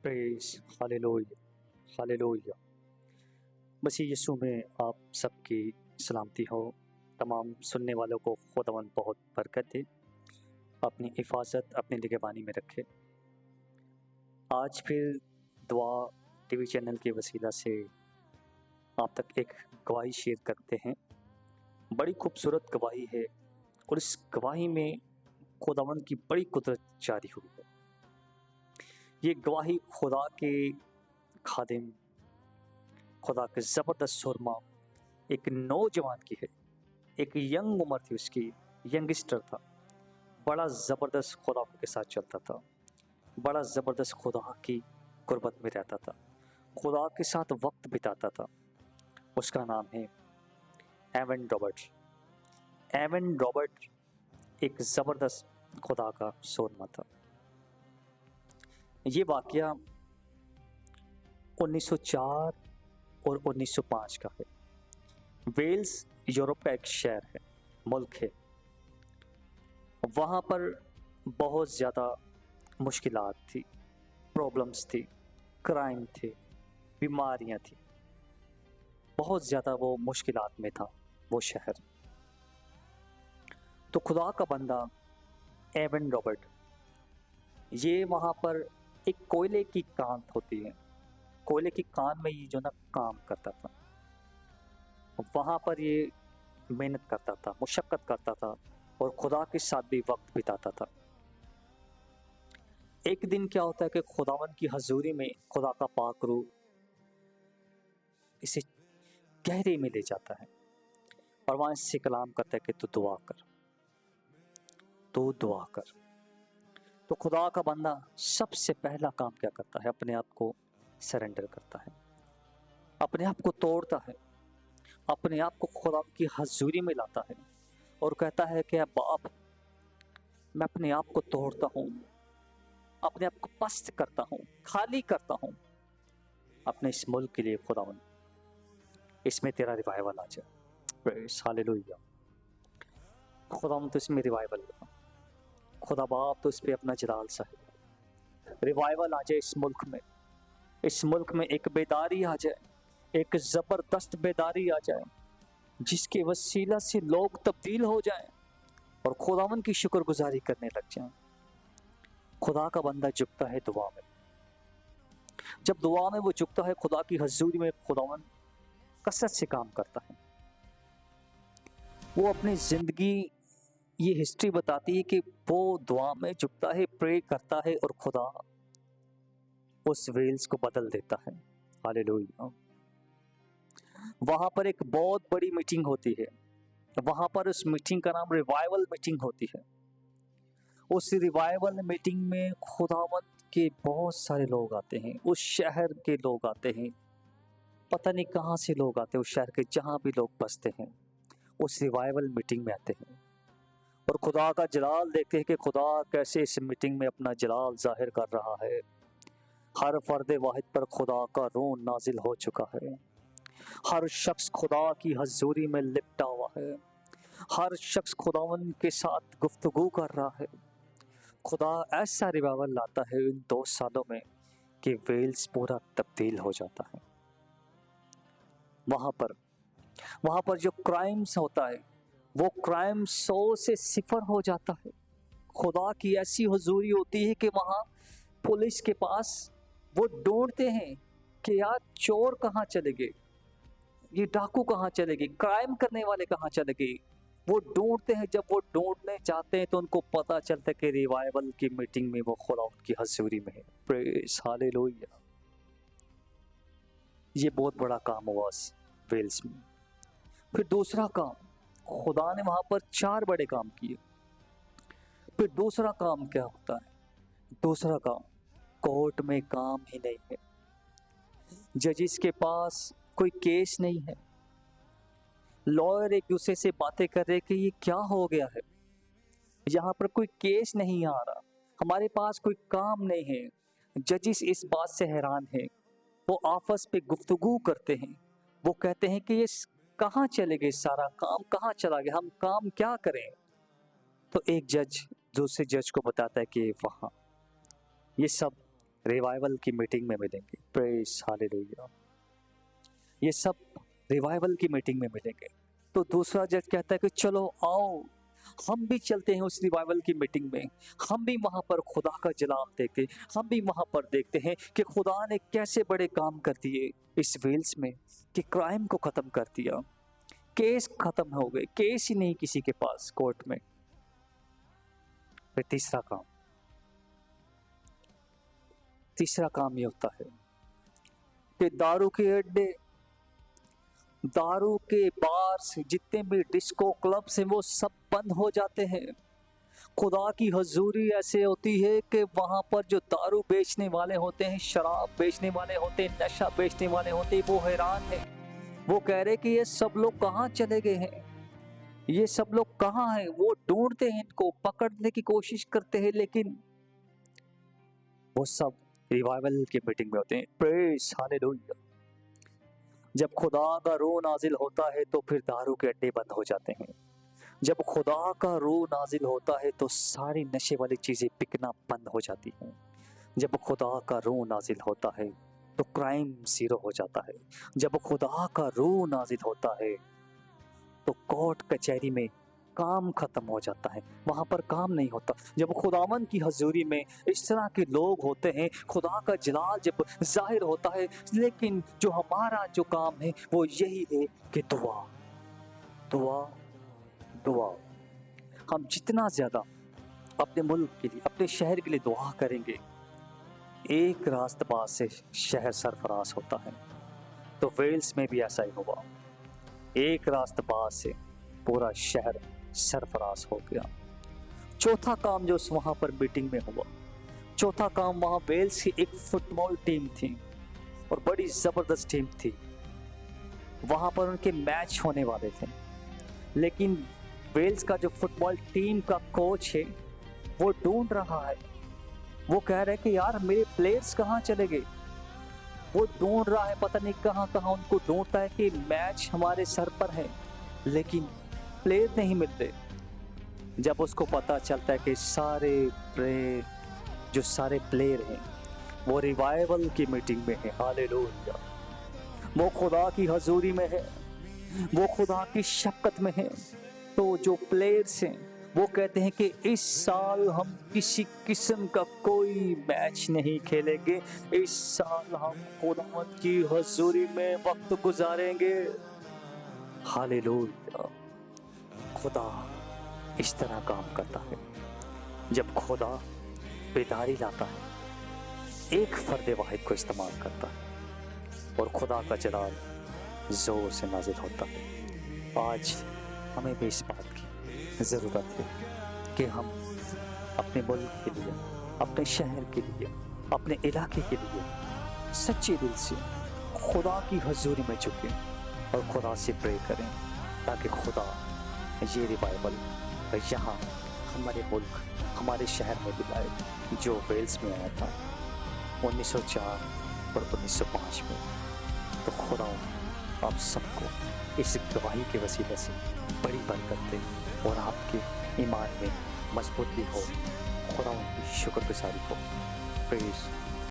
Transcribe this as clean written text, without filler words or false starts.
Praise hallelujah hallelujah. मसीह यीशु में आप सबकी सलामती हो। तमाम सुनने वालों को खुदावंद बहुत बरकत दे, अपनी हिफाजत अपनी निगहबानी में रखे। आज फिर दुआ टीवी चैनल के वसीला से आप तक एक गवाही शेयर करते हैं। बड़ी खूबसूरत गवाही है और इस गवाही में खुदावंद की बड़ी कुदरत जारी हुई है। ये गवाही खुदा के खादिम, खुदा के ज़बरदस्त सुरमा एक नौजवान की है। एक यंग उम्र थी उसकी, यंगस्टर था। बड़ा ज़बरदस्त खुदा के साथ चलता था, बड़ा ज़बरदस्त खुदा की कुर्बत में रहता था, खुदा के साथ वक्त बिताता था। उसका नाम है एवन रॉबर्ट। एवन रॉबर्ट एक ज़बरदस्त खुदा का सुरमा था। ये वाक़या 1904 और 1905 का है। वेल्स यूरोप का एक शहर है, मुल्क है। वहाँ पर बहुत ज़्यादा मुश्किलात थी, प्रॉब्लम्स थी, क्राइम थे, बीमारियाँ थी। बहुत ज़्यादा वो मुश्किलात में था वो शहर। तो खुदा का बंदा एवन रॉबर्ट, ये वहाँ पर एक कोयले की कान होती है, कोयले की कान में ये जो ना काम करता था। वहाँ पर ये मेहनत करता था, मुशक्क़त करता था और खुदा के साथ भी वक्त बिताता था। एक दिन क्या होता है कि खुदावन की हजूरी में खुदा का पाक रूह इसे गहरे में ले जाता है और वहाँ इससे कलाम करता है कि तू दुआ कर, तू दुआ कर। तो खुदा का बंदा सबसे पहला काम क्या करता है? अपने आप को सरेंडर करता है, अपने आप को तोड़ता है, अपने आप को खुदा की हजूरी में लाता है और कहता है कि बाप, मैं अपने आप को तोड़ता हूँ, अपने आप को पस्त करता हूँ, खाली करता हूँ अपने इस मुल्क के लिए। खुदावन, इसमें तेरा रिवाइवल आ जाए। हालेलुया। खुदावन, तो इसमें रिवाइवल, खुदा बाप तो इस पे अपना जलाल साहिब, रिवाइवल आ जाए इस मुल्क में। इस मुल्क में एक बेदारी आ जाए, एक ज़बरदस्त बेदारी आ जाए जिसके वसीला से लोग तब्दील हो जाएं और खुदावन की शुक्रगुजारी करने लग जाएं। खुदा का बंदा झुकता है दुआ में। जब दुआ में वो झुकता है खुदा की हजूरी में, खुदावन कसरत से काम करता है। वो अपनी जिंदगी, ये हिस्ट्री बताती है कि वो दुआ में झुकता है, प्रे करता है और खुदा उस वेल्स को बदल देता है। हालेलुया। वहां पर एक बहुत बड़ी मीटिंग होती है। वहां पर उस मीटिंग का नाम रिवाइवल मीटिंग होती है। उस रिवाइवल मीटिंग में खुदावंद के बहुत सारे लोग आते हैं, उस शहर के लोग आते हैं, पता नहीं कहाँ से लोग आते हैं, उस शहर के जहाँ भी लोग बसते हैं उस रिवाइवल मीटिंग में आते हैं और खुदा का जलाल देखते हैं कि खुदा कैसे इस मीटिंग में अपना जलाल जाहिर कर रहा है। हर फर्द वाहिद पर खुदा का रूह नाजिल हो चुका है। हर शख्स खुदा की हजूरी में लिपटा हुआ है। हर शख्स खुदावन के साथ गुफ्तगू कर रहा है। खुदा ऐसा रिवाइवल लाता है इन 2 सालों में कि वेल्स पूरा तब्दील हो जाता है। वहां पर जो क्राइम्स होता है वो क्राइम 100 से 0 हो जाता है। खुदा की ऐसी हुजूरी होती है कि वहां पुलिस के पास वो ढूंढते हैं कि यार चोर कहाँ चले गए, ये डाकू कहाँ चले गए, क्राइम करने वाले कहाँ चले गए। वो ढूंढते हैं। जब वो ढूंढने जाते हैं तो उनको पता चलता है कि रिवाइवल की मीटिंग में वो खुदा उनकी हजूरी में है। Praise hallelujah. ये बहुत बड़ा काम हुआ वेल्स में। फिर दूसरा काम, खुदा ने वहां पर 4 बड़े काम किए। फिर दूसरा काम क्या होता है? दूसरा काम, कोर्ट में काम ही नहीं है, जजिस के पास कोई केस नहीं है, लॉयर एक दूसरे से बातें कर रहे कि ये क्या हो गया है, यहाँ पर कोई केस नहीं आ रहा, हमारे पास कोई काम नहीं है। जजिस इस बात से हैरान है, वो आपस में गुफ्तगू करते हैं। वो कहते हैं कि ये कहाँ चले गए, सारा काम कहाँ चला गया, हम काम क्या करें। तो एक जज दूसरे जज को बताता है कि वहाँ ये सब रिवाइवल की मीटिंग में मिलेंगे। Praise hallelujah. ये सब रिवाइवल की मीटिंग में मिलेंगे। तो दूसरा जज कहता है कि चलो आओ हम भी चलते हैं उस रिवाइवल की मीटिंग में, हम भी वहां पर खुदा का जलाल देखे, हम भी वहां पर देखते हैं कि खुदा ने कैसे बड़े काम कर दिए इस वेल्स में, कि क्राइम को खत्म कर दिया, केस खत्म हो गए, केस ही नहीं किसी के पास कोर्ट में। फिर तीसरा काम ये होता है कि दारू के अड्डे, दारू के बार्स, जितने भी डिस्को क्लब्स हैं वो सब बंद हो जाते हैं। खुदा की हजूरी ऐसे होती है कि वहां पर जो दारू बेचने वाले होते हैं, शराब बेचने वाले होते हैं, नशा बेचने वाले होते हैं, वो हैरान है। वो कह रहे कि ये सब लोग कहाँ चले गए हैं, ये सब लोग कहाँ हैं। वो ढूंढते हैं, इनको पकड़ने की कोशिश करते हैं, लेकिन वो सब रिवाइवल की मीटिंग में होते हैं। Praise hallelujah. जब खुदा का रूह नाजिल होता है तो फिर दारू के अड्डे बंद हो जाते हैं। जब खुदा का रूह नाजिल होता है तो सारी नशे वाली चीजें बिकना बंद हो जाती हैं। जब खुदा का रूह नाजिल होता है तो क्राइम जीरो हो जाता है। जब खुदा का रूह नाजिल होता है तो कोर्ट कचहरी में काम खत्म हो जाता है, वहां पर काम नहीं होता। जब खुदावन की हजूरी में इस तरह के लोग होते हैं, खुदा का जलाल जब जाहिर होता है, लेकिन जो हमारा जो काम है वो यही है कि दुआ दुआ दुआ। हम जितना ज्यादा अपने मुल्क के लिए, अपने शहर के लिए दुआ करेंगे, एक रास्तबाज से शहर सरफराज होता है। तो वेल्स में भी ऐसा ही हुआ, एक रास्तबाज से पूरा शहर सरफराज हो गया। चौथा काम जो वहां पर मीटिंग में हुआ, चौथा काम, वहां वेल्स की एक फुटबॉल टीम थी और बड़ी जबरदस्त टीम थी। वहां पर उनके मैच होने वाले थे, लेकिन वेल्स का जो फुटबॉल टीम का कोच है वो ढूंढ रहा है। वो कह रहे कि यार मेरे प्लेयर्स कहाँ चले गए। वो ढूंढ रहा है, पता नहीं कहाँ कहाँ उनको ढूंढता है कि मैच हमारे सर पर है, लेकिन प्लेयर नहीं मिलते। जब उसको पता चलता है कि जो सारे प्लेयर हैं वो रिवाइवल की मीटिंग में है, हालेलुया, वो खुदा की हजूरी में है, वो खुदा की शफकत में है, तो जो प्लेयर्स हैं वो कहते हैं कि इस साल हम किसी किस्म का कोई मैच नहीं खेलेंगे, इस साल हम खुदावंद की हजूरी में वक्त गुजारेंगे। हालेलुया। खुदा इस तरह काम करता है। जब खुदा बेदारी लाता है, एक फर्द वाहिद को इस्तेमाल करता है और खुदा का जलाल जोर से नाजिल होता है। आज हमें भी इस बात की ज़रूरत है कि हम अपने मुल्क के लिए, अपने शहर के लिए, अपने इलाके के लिए सच्चे दिल से खुदा की हजूरी में झुकें और खुदा से प्रे करें, ताकि खुदा ये रिवाइवल यहाँ हमारे मुल्क, हमारे शहर में भी लाए, जो वेल्स में आया था 1904 और 1905 में। तो खुदा आप सबको इस गवाही के वसीले से बड़ी बरकत दे और आपके ईमान में मजबूती हो, खुदा उनकी शुक्रगुजारी हो। प्रेज़